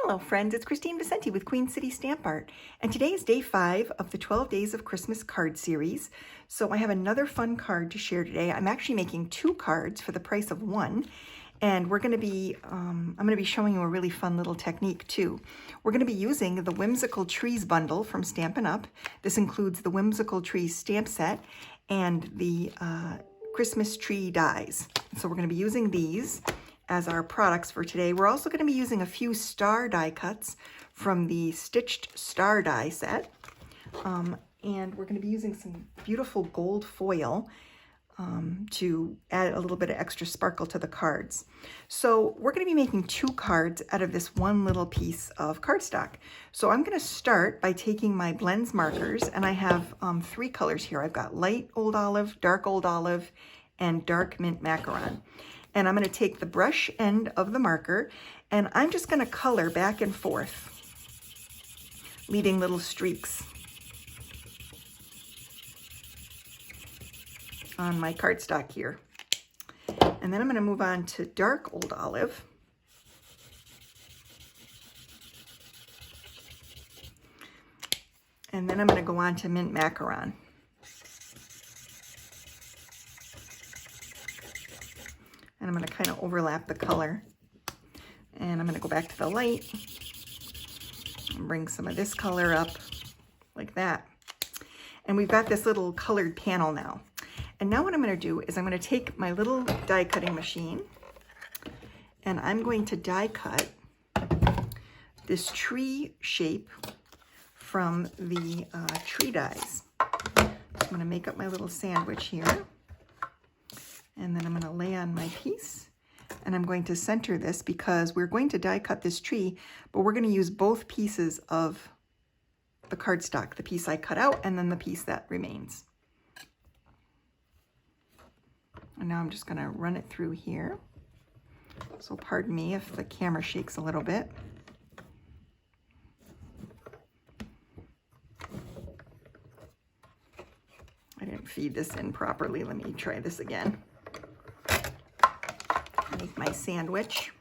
Hello friends, it's Kristine Vicenti with Queen City Stamp Art, and today is day 5 of the 12 Days of Christmas card series. So I have another fun card to share today. I'm actually making 2 cards for the price of 1, and we're going to be, I'm going to be showing you a really fun little technique too. We're going to be using the Whimsical Trees bundle from Stampin' Up. This includes the Whimsical Trees stamp set and the Christmas tree dies. So we're going to be using these as our products for today. We're also going to be using a few star die cuts from the Stitched Star Die set. And we're going to be using some beautiful gold foil to add a little bit of extra sparkle to the cards. So we're going to be making 2 cards out of this one little piece of cardstock. So I'm going to start by taking my blends markers, and I have 3 colors here. I've got light old olive, dark old olive, and dark mint macaron. And I'm going to take the brush end of the marker, and I'm just going to color back and forth, leaving little streaks on my cardstock here. And then I'm going to move on to dark old olive. And then I'm going to go on to mint macaron. And I'm going to kind of overlap the color. And I'm going to go back to the light and bring some of this color up like that. And we've got this little colored panel now. And now what I'm going to do is I'm going to take my little die cutting machine, and I'm going to die cut this tree shape from the tree dies. So I'm going to make up my little sandwich here. And then I'm going to lay on my piece, and I'm going to center this because we're going to die cut this tree, but we're going to use both pieces of the cardstock, the piece I cut out and then the piece that remains. And now I'm just going to run it through here. So pardon me if the camera shakes a little bit. I didn't feed this in properly. Let me try this again. Make my sandwich.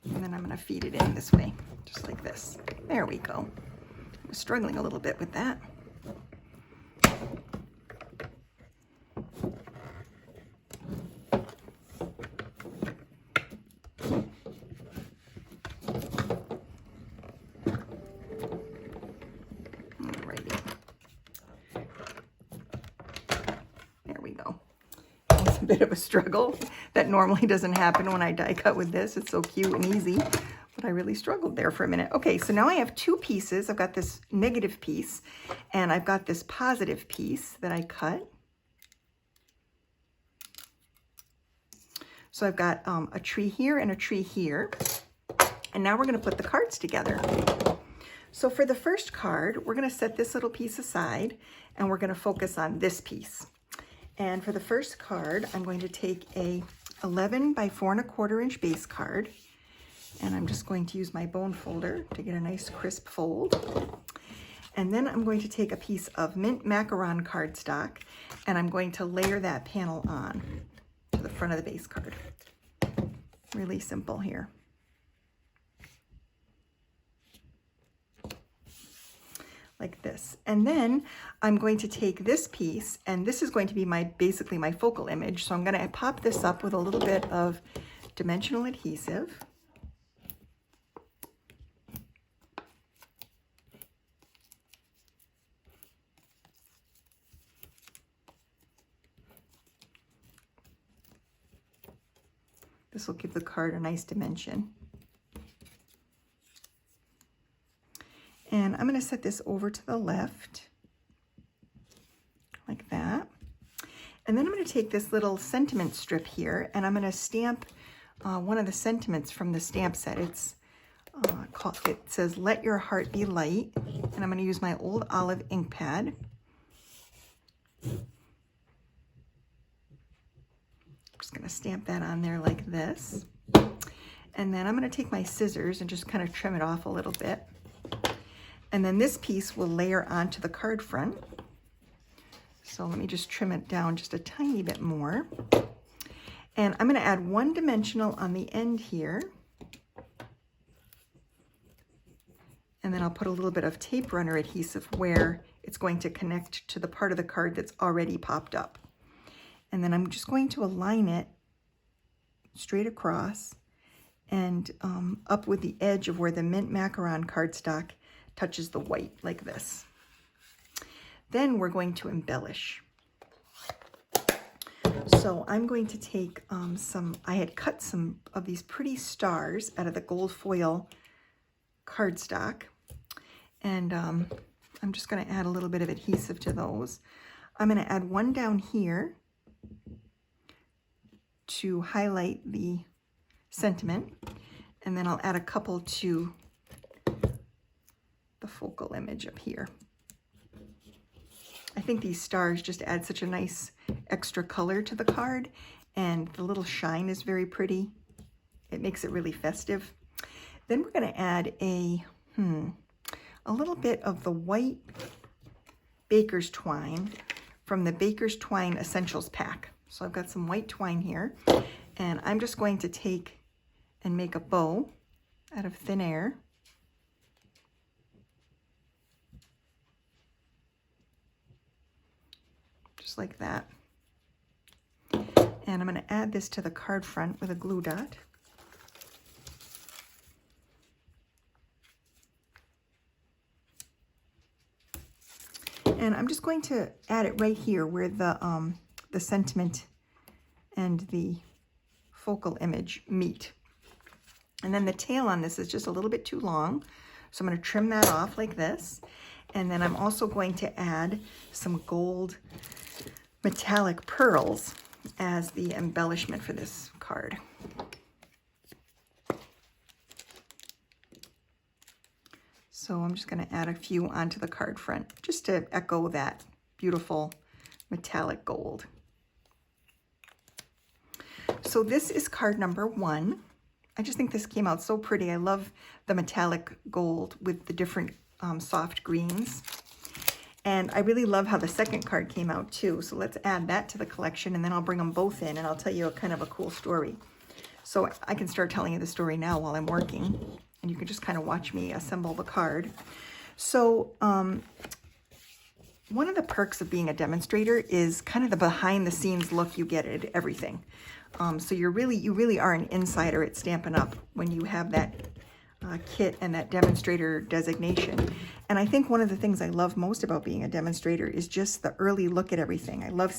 And then I'm going to feed it in this way, just like this. There we go. I was struggling a little bit with that. A bit of a struggle. That normally doesn't happen when I die cut with this. It's so cute and easy, but I really struggled there for a minute. Okay, so now I have 2 pieces. I've got this negative piece, and I've got this positive piece that I cut. So I've got a tree here and a tree here, and now we're going to put the cards together. So for the first card, we're going to set this little piece aside, and we're going to focus on this piece. And for the first card, I'm going to take a 11 by 4 1/4 inch base card, and I'm just going to use my bone folder to get a nice crisp fold. And then I'm going to take a piece of mint macaron cardstock, and I'm going to layer that panel on to the front of the base card. Really simple here. Like this. And then I'm going to take this piece, and this is going to be basically my focal image. So I'm going to pop this up with a little bit of dimensional adhesive. This will give the card a nice dimension. And I'm going to set this over to the left, like that. And then I'm going to take this little sentiment strip here, and I'm going to stamp one of the sentiments from the stamp set. It says, "Let your heart be light." And I'm going to use my old olive ink pad. I'm just going to stamp that on there like this. And then I'm going to take my scissors and just kind of trim it off a little bit. And then this piece will layer onto the card front. So let me just trim it down just a tiny bit more. And I'm going to add one dimensional on the end here. And then I'll put a little bit of tape runner adhesive where it's going to connect to the part of the card that's already popped up. And then I'm just going to align it straight across and up with the edge of where the mint macaron cardstock touches the white, like this. Then we're going to embellish. So I'm going to take I had cut some of these pretty stars out of the gold foil cardstock, and I'm just going to add a little bit of adhesive to those. I'm going to add one down here to highlight the sentiment, and then I'll add a couple to the focal image up here. I think these stars just add such a nice extra color to the card, and the little shine is very pretty. It makes it really festive. Then we're going to add a little bit of the white baker's twine from the Baker's Twine Essentials pack. So I've got some white twine here, and I'm just going to take and make a bow out of thin air. Just like that. And I'm going to add this to the card front with a glue dot. And I'm just going to add it right here where the sentiment and the focal image meet. And then the tail on this is just a little bit too long, so I'm going to trim that off like this. And then I'm also going to add some gold metallic pearls as the embellishment for this card. So I'm just going to add a few onto the card front just to echo that beautiful metallic gold. So this is card number 1. I just think this came out so pretty. I love the metallic gold with the different soft greens. And I really love how the second card came out too. So let's add that to the collection, and then I'll bring them both in and I'll tell you a kind of a cool story. So I can start telling you the story now while I'm working, and you can just kind of watch me assemble the card. So one of the perks of being a demonstrator is kind of the behind the scenes look you get at everything. So you really are an insider at Stampin' Up! When you have that kit and that demonstrator designation. And I think one of the things I love most about being a demonstrator is just the early look at everything. I love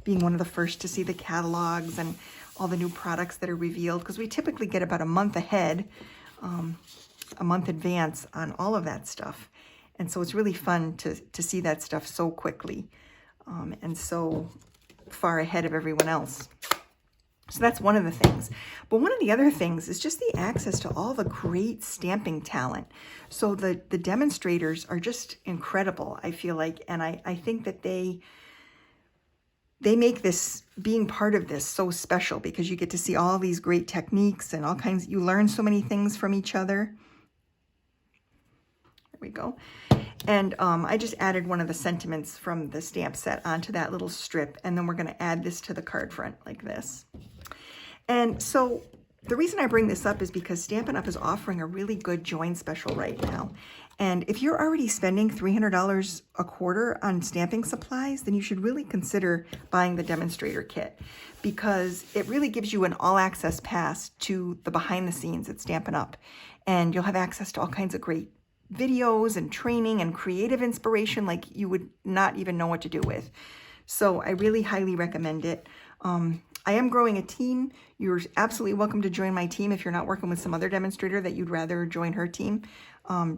being one of the first to see the catalogs and all the new products that are revealed, because we typically get about a month ahead, a month advance on all of that stuff. And so it's really fun to see that stuff so quickly and so far ahead of everyone else. So that's one of the things. But one of the other things is just the access to all the great stamping talent. So the demonstrators are just incredible, I feel like. And I think that they make this, being part of this, so special, because you get to see all these great techniques and all kinds. You learn so many things from each other. There we go. And I just added one of the sentiments from the stamp set onto that little strip. And then we're going to add this to the card front like this. And so the reason I bring this up is because Stampin' Up! Is offering a really good join special right now. And if you're already spending $300 a quarter on stamping supplies, then you should really consider buying the demonstrator kit, because it really gives you an all-access pass to the behind the scenes at Stampin' Up! And you'll have access to all kinds of great videos and training and creative inspiration like you would not even know what to do with. So I really highly recommend it. I am growing a team. You're absolutely welcome to join my team if you're not working with some other demonstrator that you'd rather join her team.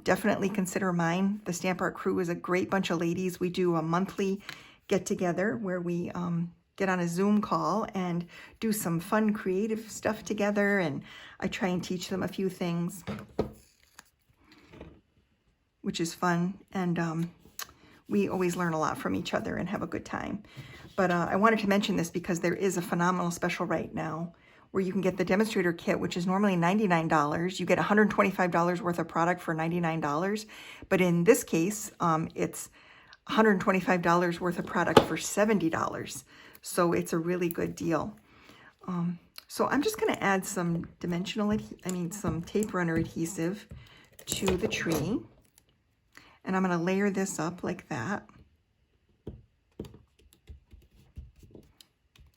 Definitely consider mine. The Stamp Art crew is a great bunch of ladies. We do a monthly get-together where we get on a Zoom call and do some fun creative stuff together, and I try and teach them a few things, which is fun, and we always learn a lot from each other and have a good time. But I wanted to mention this because there is a phenomenal special right now where you can get the demonstrator kit, which is normally $99. You get $125 worth of product for $99. But in this case, it's $125 worth of product for $70. So it's a really good deal. So I'm just going to add some some tape runner adhesive to the tree. And I'm going to layer this up like that.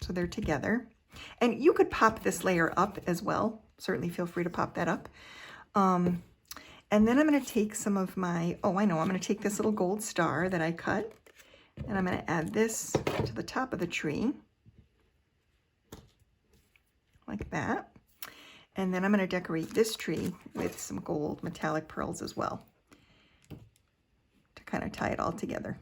So they're together. And you could pop this layer up as well. Certainly feel free to pop that up. And then I'm going to take some of my, I'm going to take this little gold star that I cut, and I'm going to add this to the top of the tree, like that. And then I'm going to decorate this tree with some gold metallic pearls as well, to kind of tie it all together.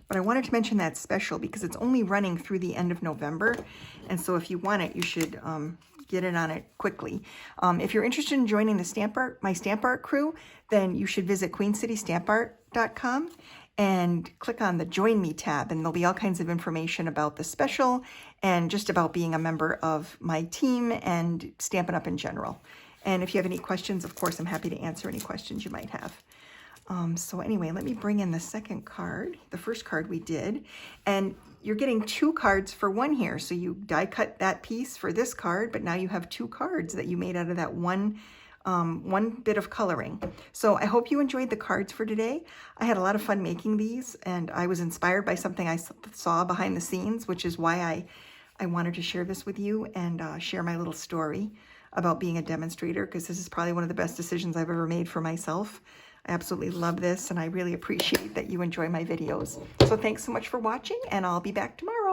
But I wanted to mention that special because it's only running through the end of November. And so if you want it, you should get it on it quickly. If you're interested in joining the my stamp art crew, then you should visit queencitystampart.com and click on the Join Me tab. And there'll be all kinds of information about the special and just about being a member of my team and Stampin' Up! In general. And if you have any questions, of course, I'm happy to answer any questions you might have. So anyway, let me bring in the second card, the first card we did, and you're getting 2 cards for 1 here. So you die cut that piece for this card, but now you have 2 cards that you made out of that one bit of coloring. So I hope you enjoyed the cards for today. I had a lot of fun making these, and I was inspired by something I saw behind the scenes, which is why I wanted to share this with you and share my little story about being a demonstrator, because this is probably one of the best decisions I've ever made for myself. I absolutely love this, and I really appreciate that you enjoy my videos. So thanks so much for watching, and I'll be back tomorrow.